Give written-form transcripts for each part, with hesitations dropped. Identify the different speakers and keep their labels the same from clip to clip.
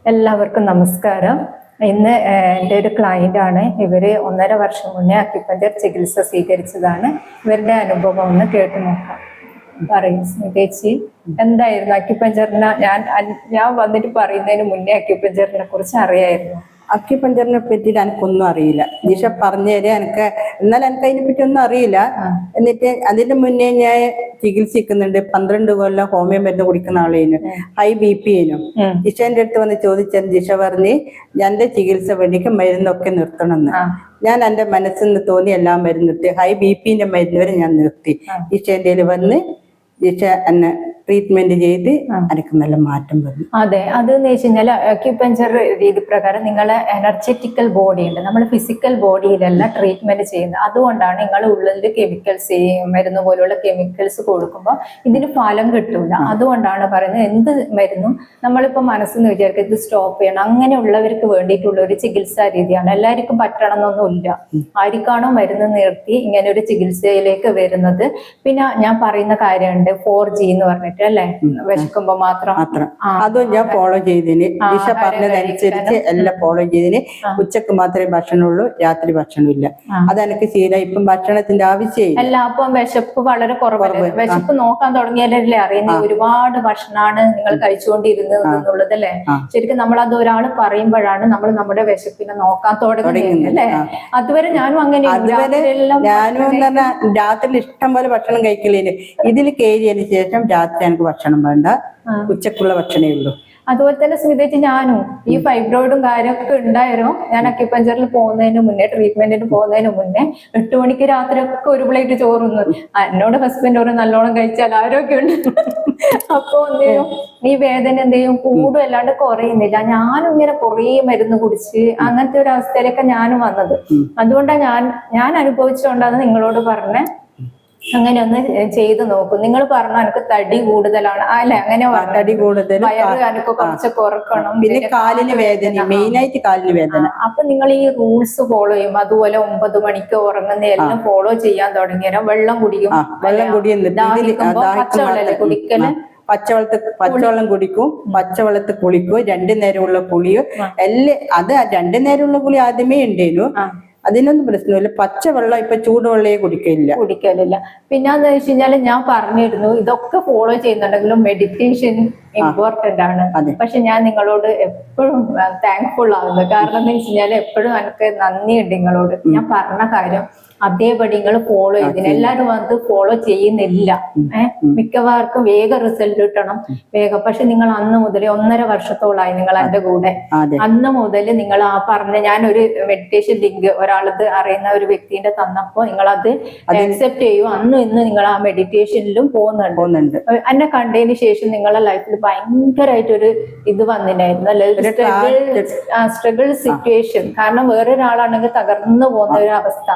Speaker 1: എല്ലാവർക്കും നമസ്കാരം. ഇന്ന് എൻ്റെ ഒരു ക്ലയൻ്റ് ആണ്. ഇവര് 1.5 വർഷം മുന്നേ അക്യുപഞ്ചർ ചികിത്സ സ്വീകരിച്ചതാണ്. ഇവരുടെ അനുഭവം ഒന്ന് കേട്ടു നോക്കാം. പറയൂ സ്മിതേച്ചി, എന്തായിരുന്നു അക്യുപഞ്ചറിനെ ഞാൻ വന്നിട്ട് പറയുന്നതിന് മുന്നേ അക്യുപഞ്ചറിനെ കുറിച്ച് അറിയായിരുന്നു?
Speaker 2: അക്യുപഞ്ചറിനെ പറ്റിയിട്ട് എനിക്കൊന്നും അറിയില്ല. ജിഷ പറഞ്ഞുതരാ എനിക്ക്, എന്നാലും എനിക്ക് അതിനെ പറ്റി ഒന്നും അറിയില്ല. എന്നിട്ട് അതിന്റെ മുന്നേ ഞാൻ ചികിത്സിക്കുന്നുണ്ട്. 12 കൊല്ലം ഹോമിയോ മരുന്ന് കുടിക്കുന്ന ആളേനു, ഹൈ BP ഏനു. ജിഷന്റെ അടുത്ത് വന്ന് ചോദിച്ചാൽ ജിഷ പറഞ്ഞ് എന്റെ ചികിത്സ വേണ്ടിക്ക് മരുന്നൊക്കെ നിർത്തണമെന്ന്. ഞാൻ എന്റെ മനസ്സിൽ നിന്ന് തോന്നി എല്ലാം മരുന്ന് നിർത്തി. ഹൈ BP മരുന്ന് വരെ ഞാൻ നിർത്തി. ജിഷന്റെ വന്ന് ജിഷ എന്നെ ട്രീറ്റ്മെന്റ് ചെയ്ത് എനിക്ക് നല്ല മാറ്റം വന്നു.
Speaker 1: അതെ, അതെന്ന് വെച്ച് കഴിഞ്ഞാൽ അക്യുപഞ്ചർ രീതി പ്രകാരം നിങ്ങളെ എനർജറ്റിക്കൽ ബോഡി ഉണ്ട്, നമ്മൾ ഫിസിക്കൽ ബോഡിയിലല്ല ട്രീറ്റ്മെന്റ് ചെയ്യുന്നത്. അതുകൊണ്ടാണ് നിങ്ങൾ ഉള്ളിൽ കെമിക്കൽസ്, മരുന്ന് പോലുള്ള കെമിക്കൽസ് കൊടുക്കുമ്പോൾ ഇതിന് ഫലം കിട്ടൂല. അതുകൊണ്ടാണ് പറയുന്നത് എന്ത് മരുന്നും നമ്മളിപ്പോ മനസ്സിന്ന് വിചാരിക്കുക ഇത് സ്റ്റോപ്പ് ചെയ്യണം. അങ്ങനെയുള്ളവർക്ക് വേണ്ടിയിട്ടുള്ള ഒരു ചികിത്സാ രീതിയാണ്. എല്ലാവർക്കും പറ്റണം എന്നൊന്നുമില്ല. ആർക്കാണോ മരുന്ന് നിർത്തി ഇങ്ങനെ ഒരു ചികിത്സയിലേക്ക് വരുന്നത്. പിന്നെ ഞാൻ പറയുന്ന കാര്യമുണ്ട് 4G എന്ന് പറഞ്ഞിട്ട് അല്ലേ, വിശക്കുമ്പോ മാത്രം.
Speaker 2: അതും ഞാൻ ഫോളോ ചെയ്തിന്. ജിഷ പറഞ്ഞതനുസരിച്ച് എല്ലാം ഫോളോ ചെയ്തിന്. ഉച്ചക്ക് മാത്രമേ ഭക്ഷണമുള്ളൂ, രാത്രി ഭക്ഷണമില്ല. അതെനിക്ക് ശീലം. ഇപ്പം ഭക്ഷണത്തിന്റെ ആവശ്യമില്ല.
Speaker 1: അല്ല, അപ്പം വിശപ്പ് വളരെ കുറവല്ലേ? വിശപ്പ് നോക്കാൻ തുടങ്ങിയാലല്ലേ അറിയുന്നത് ഒരുപാട് ഭക്ഷണമാണ് നിങ്ങൾ കഴിച്ചുകൊണ്ടിരുന്നത് എന്നുള്ളത് അല്ലേ. ശരിക്കും നമ്മൾ അത് ഒരാൾ പറയുമ്പോഴാണ് നമ്മൾ നമ്മുടെ വിശപ്പിനെ നോക്കാൻ തുടങ്ങുന്നത് അല്ലേ. അതുവരെ ഞാനും അങ്ങനെ
Speaker 2: രാത്രി ഇഷ്ടം പോലെ ഭക്ഷണം കഴിക്കലേന്. ഇതിൽ കയറിയതിന് ശേഷം രാത്രി എനിക്ക് ഭക്ഷണം വേണ്ട, ഉച്ചക്കുള്ള ഭക്ഷണമേ ഉള്ളൂ.
Speaker 1: അതുപോലെ തന്നെ സ്മിതേച്ചി, ഞാനും ഈ ഫൈബ്രോയിഡും കാര്യമൊക്കെ ഉണ്ടായിരുന്നു. ഞാൻ അക്യുപഞ്ചറിൽ പോകുന്നതിന് മുന്നേ, ട്രീറ്റ്മെന്റിന് പോകുന്നതിന് മുന്നേ 8 മണിക്ക് രാത്രി ഒക്കെ ഒരു പ്ലേറ്റ് ചോറുന്നു. എന്നോട് ഹസ്ബൻഡ് ഒരു നല്ലോണം കഴിച്ചാൽ ആരോഗ്യമുണ്ട്. അപ്പൊ എന്തെയും ഈ വേദന എന്തെയും കൂടും, അല്ലാണ്ട് കുറയുന്നില്ല. ഞാനും ഇങ്ങനെ കുറേ മരുന്ന് കുടിച്ച് അങ്ങനത്തെ ഒരു അവസ്ഥയിലൊക്കെ ഞാനും വന്നത്. അതുകൊണ്ടാണ് ഞാൻ അനുഭവിച്ചുകൊണ്ടാണ് നിങ്ങളോട് പറഞ്ഞ അങ്ങനെ ഒന്ന് ചെയ്ത് നോക്കും. നിങ്ങൾ പറഞ്ഞു എനിക്ക് തടി കൂടുതലാണ് അല്ലെ, അങ്ങനെ
Speaker 2: തടി കൂടുതൽ,
Speaker 1: വയറ് എനിക്ക് കുറച്ച് കുറക്കണം,
Speaker 2: പിന്നെ കാലിന് വേദന, മെയിനായിട്ട് കാലിന് വേദന.
Speaker 1: അപ്പൊ നിങ്ങൾ ഈ റൂൾസ് ഫോളോ ചെയ്യും. അതുപോലെ 9 മണിക്ക് ഉറങ്ങുന്ന എല്ലാം ഫോളോ ചെയ്യാൻ തുടങ്ങിയാൽ വെള്ളം കുടിക്കും. പച്ചവെള്ളല്ലേ കുടിക്കല്?
Speaker 2: പച്ചവെള്ളം കുടിക്കും, പച്ചവെള്ളത്തിൽ കുളിക്കും, 2 നേരമുള്ള കുളിയും എല്ലാം. അത് 2 നേരമുള്ള കുളി ആദ്യമേ ഉണ്ടേനു. അതിനൊന്നും പ്രശ്നമില്ല. പച്ചവെള്ളം ഇപ്പൊ ചൂടുവെള്ളയെ കുടിക്കലില്ല.
Speaker 1: പിന്നെന്ന് വെച്ച് കഴിഞ്ഞാല് ഞാൻ പറഞ്ഞിരുന്നു ഇതൊക്കെ ഫോളോ ചെയ്യുന്നുണ്ടെങ്കിലും മെഡിറ്റേഷൻ ഇമ്പോർട്ടന്റ് ആണ്. പക്ഷെ ഞാൻ നിങ്ങളോട് എപ്പോഴും താങ്ക്ഫുൾ ആവുന്നു. കാരണം എന്ന് വെച്ച് കഴിഞ്ഞാൽ എപ്പോഴും എനിക്ക് നന്ദിയുണ്ട് നിങ്ങളോട്. ഞാൻ പറഞ്ഞ കാര്യം അതേപടി നിങ്ങൾ ഫോളോ ചെയ്തിന്. എല്ലാരും അത് ഫോളോ ചെയ്യുന്നില്ല. മിക്കവാർക്കും വേഗം റിസൾട്ട് കിട്ടണം, വേഗം. പക്ഷെ നിങ്ങൾ അന്ന് മുതൽ 1.5 വർഷത്തോളായി നിങ്ങൾ എന്റെ കൂടെ. അന്ന് മുതൽ നിങ്ങൾ ആ പറഞ്ഞ ഞാനൊരു മെഡിറ്റേഷൻ ലിങ്ക് ഒരാളത് അറിയുന്ന ഒരു വ്യക്തിന്റെ തന്നപ്പോ നിങ്ങൾ അത് അക്സെപ്റ്റ് ചെയ്യും. അന്നും ഇന്ന് നിങ്ങൾ ആ മെഡിറ്റേഷനിലും പോകുന്നുണ്ട്. എന്നെ കണ്ടതിന് ശേഷം നിങ്ങളുടെ ലൈഫിൽ ഭയങ്കരമായിട്ടൊരു ഇത് വന്നിട്ടുണ്ടായിരുന്നു, സ്ട്രഗിൾ സിറ്റുവേഷൻ. കാരണം വേറൊരാളാണെങ്കിൽ തകർന്നു പോകുന്ന ഒരു അവസ്ഥ,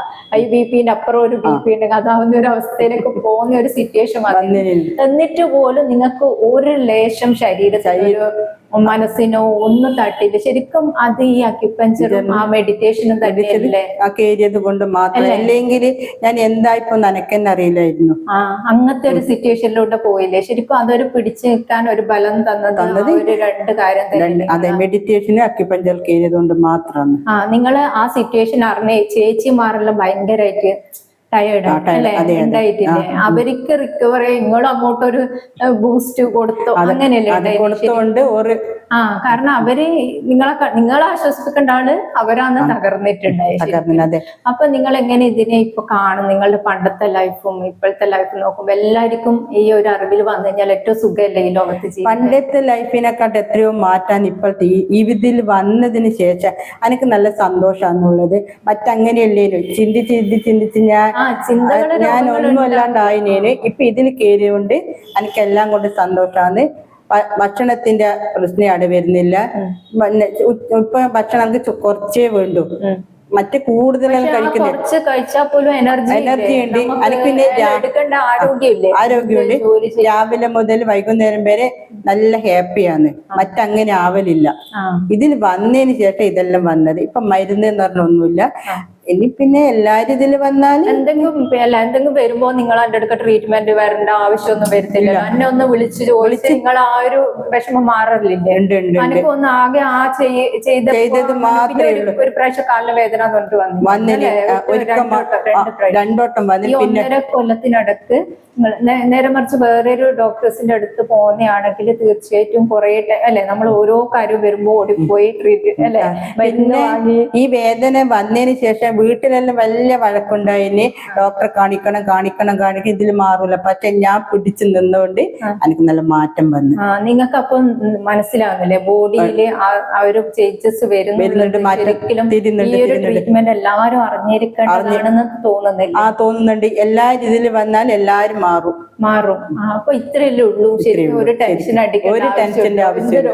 Speaker 1: BP-ന്റെ അപ്പുറം ഒരു BP ഉണ്ടെങ്കിൽ അതാവുന്ന ഒരു അവസ്ഥയിലേക്ക് പോകുന്ന ഒരു സിറ്റുവേഷൻ വന്നു. എന്നിട്ട് പോലും നിങ്ങൾക്ക് ഒരു ലേശം ശരീരത്തിനോ മനസ്സിനോ ഒന്നും തട്ടില്ല. ശരിക്കും അത് ഈ അക്യുപഞ്ചറും ആ മെഡിറ്റേഷനും തന്നെയല്ലേ
Speaker 2: കൊണ്ട് മാത്രം. അല്ലെങ്കിൽ ഞാൻ എന്തായിപ്പോ നനക്കെന്നെ അറിയില്ലായിരുന്നു.
Speaker 1: അങ്ങനത്തെ ഒരു സിറ്റുവേഷനിലൂടെ പോയില്ലേ. ശരിക്കും അതൊരു പിടിച്ചു നിൽക്കാൻ ഒരു ബലം തന്നത് ഒരു 2 കാര്യം തന്നെ.
Speaker 2: അതെ, മെഡിറ്റേഷനും അക്യുപഞ്ചർ കയറിയതുകൊണ്ട് മാത്രമാണ്.
Speaker 1: നിങ്ങള് ആ സിറ്റുവേഷൻ അറിഞ്ഞ ചേച്ചിമാരെല്ലാം ഭയങ്കരമായിട്ട് ടയേർഡ് അല്ലെ, ഉണ്ടായിട്ടില്ലേ? അവർക്ക് റിക്കവർ നിങ്ങളും അങ്ങോട്ടൊരു ബൂസ്റ്റ് കൊടുത്തു, അങ്ങനെയല്ലേ? കാരണം അവര് നിങ്ങളെ ആശ്വസിപ്പിക്കേണ്ട ആള് അവരാണ് തകർന്നിട്ടുണ്ടായത്. അപ്പൊ നിങ്ങൾ എങ്ങനെ ഇതിനെ ഇപ്പൊ കാണും? നിങ്ങളുടെ പണ്ടത്തെ ലൈഫും ഇപ്പോഴത്തെ ലൈഫും നോക്കുമ്പോ എല്ലാവർക്കും ഈ ഒരു അറിവിൽ വന്നു കഴിഞ്ഞാൽ ഏറ്റവും സുഖമല്ലേ ഈ ലോകത്ത്?
Speaker 2: പണ്ടത്തെ ലൈഫിനെക്കാട്ട് എത്രയോ മാറ്റാൻ ഇപ്പോഴത്തെ ഇതിൽ വന്നതിന് ശേഷം എനിക്ക് നല്ല സന്തോഷാന്നുള്ളത്. മറ്റങ്ങനെയല്ലേനു ചിന്തിച്ച് ഞാൻ ഒന്നും അല്ലാണ്ടായിനേന്. ഇപ്പൊ ഇതിൽ കയറിയോണ്ട് എനിക്കെല്ലാം കൊണ്ട് സന്തോഷാണ്. ഭക്ഷണത്തിന്റെ പ്രശ്നം അവിടെ വരുന്നില്ല. ഇപ്പൊ ഭക്ഷണം നമുക്ക് കുറച്ചേ വേണ്ടു, മറ്റു കൂടുതൽ
Speaker 1: കഴിച്ചാൽ പോലും എനർജി
Speaker 2: ഉണ്ട്. എനിക്ക് ആരോഗ്യമുണ്ട്. രാവിലെ മുതൽ വൈകുന്നേരം വരെ നല്ല ഹാപ്പിയാണ്. മറ്റങ്ങനെ ആവലില്ല. ഇതിൽ വന്നതിന് ശേഷം ഇതെല്ലാം വന്നത്. ഇപ്പൊ മരുന്ന് എന്ന് പറഞ്ഞ ഒന്നുമില്ല. ഇനി പിന്നെ എല്ലാരും ഇതിൽ വന്നാല്
Speaker 1: എന്തെങ്കിലും വരുമ്പോ നിങ്ങൾ എന്റെ അടുക്ക ട്രീറ്റ്മെന്റ് വരേണ്ട ആവശ്യമൊന്നും വരുത്തില്ല. എന്നെ ഒന്ന് വിളിച്ച് ചോദിച്ച് നിങ്ങൾ ആ ഒരു വിഷമം മാറില്ലേ? എനിക്ക് ഒന്ന് ആകെ ആ ചെയ്തത് മാത്രമേ ഒരു പ്രാവശ്യം കാലിന് വേദന കൊണ്ട് വന്നില്ലേ?
Speaker 2: രണ്ടോട്ടം
Speaker 1: ഈ 1.5 കൊല്ലത്തിനടുത്ത് നേരെ മറിച്ച് വേറൊരു ഡോക്ടേഴ്സിന്റെ അടുത്ത് പോകുന്നതാണെങ്കിൽ തീർച്ചയായിട്ടും കുറെ അല്ലെ നമ്മൾ ഓരോ കാര്യം വരുമ്പോ ഓടിപ്പോയി ട്രീറ്റ് അല്ലെ.
Speaker 2: പിന്നെ ഈ വേദന വന്നതിന് ശേഷം വീട്ടിലെല്ലാം വലിയ വഴക്കുണ്ടായിന്, ഡോക്ടറെ കാണിക്കണം ഇതിൽ മാറൂല. പക്ഷെ ഞാൻ പിടിച്ചു നിന്നുകൊണ്ട് എനിക്ക് നല്ല മാറ്റം വന്നു.
Speaker 1: നിങ്ങൾക്ക് അപ്പം മനസ്സിലാവുന്നില്ലേ ബോഡിയില് ആ ഒരു ചേഞ്ചസ് വരുന്നുണ്ട്. ഈ ഒരു ട്രീറ്റ്മെന്റ് എല്ലാവരും അറിഞ്ഞിരിക്കണമെന്ന് തോന്നുന്നില്ല?
Speaker 2: തോന്നുന്നുണ്ട്. എല്ലാ രീതിയിൽ വന്നാൽ എല്ലാരും മാറും.
Speaker 1: അപ്പൊ ഇത്രയല്ലേ ഉള്ളൂ. ശരിക്കും ഒരു ടെൻഷൻ
Speaker 2: ഒരു ടെൻഷന്റെ ആവശ്യം.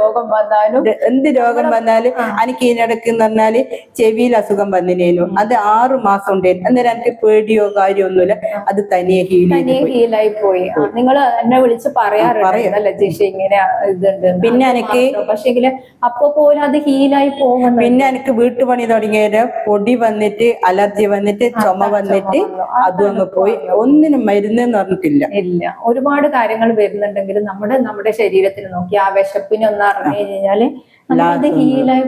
Speaker 2: എന്ത് രോഗം വന്നാലും എനിക്ക് ഇതിനിടയ്ക്ക് എന്ന് പറഞ്ഞാല് ചെവിയിൽ അസുഖം വന്നിനേനു. അത് 6 മാസം ഉണ്ടായിരുന്നു. അന്നേരം എനിക്ക് പേടിയോ കാര്യമൊന്നുമില്ല. അത് തനിയെ
Speaker 1: ഹീലായി പോയി. നിങ്ങൾ എന്നെ വിളിച്ച് പറയാറുണ്ടല്ലേ ജിഷ ഇങ്ങനെ ഇതുണ്ട്.
Speaker 2: പിന്നെ എനിക്ക്
Speaker 1: പക്ഷെങ്കില് അപ്പൊ പോലും അത് ഹീലായി പോകുന്നു.
Speaker 2: പിന്നെ എനിക്ക് വീട്ടുപണി തുടങ്ങിയത് പൊടി വന്നിട്ട് അലർജി വന്നിട്ട് ചുമ വന്നിട്ട് അതും അങ്ങ് പോയി. ഒന്നിനും മരുന്ന് പറഞ്ഞിട്ടില്ല.
Speaker 1: ഇല്ല, ഒരുപാട് കാര്യങ്ങൾ വരുന്നുണ്ടെങ്കിലും നമ്മുടെ ശരീരത്തിന് നോക്കി ആ വിശപ്പിനെ ഒന്ന് അറിഞ്ഞു കഴിഞ്ഞാല് അത് ഹീലായി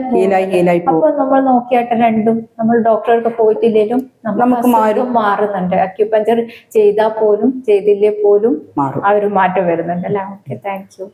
Speaker 1: പോകും. അപ്പൊ നമ്മൾ നോക്കിയാട്ടെ രണ്ടും നമ്മൾ ഡോക്ടർക്ക് പോയിട്ടില്ലേലും നമുക്ക് മാറുന്നുണ്ട്. അക്യുപഞ്ചർ ചെയ്താൽ പോലും ചെയ്തില്ലേ പോലും ആ ഒരു മാറ്റം വരുന്നുണ്ട് അല്ലേ. Okay, thank you.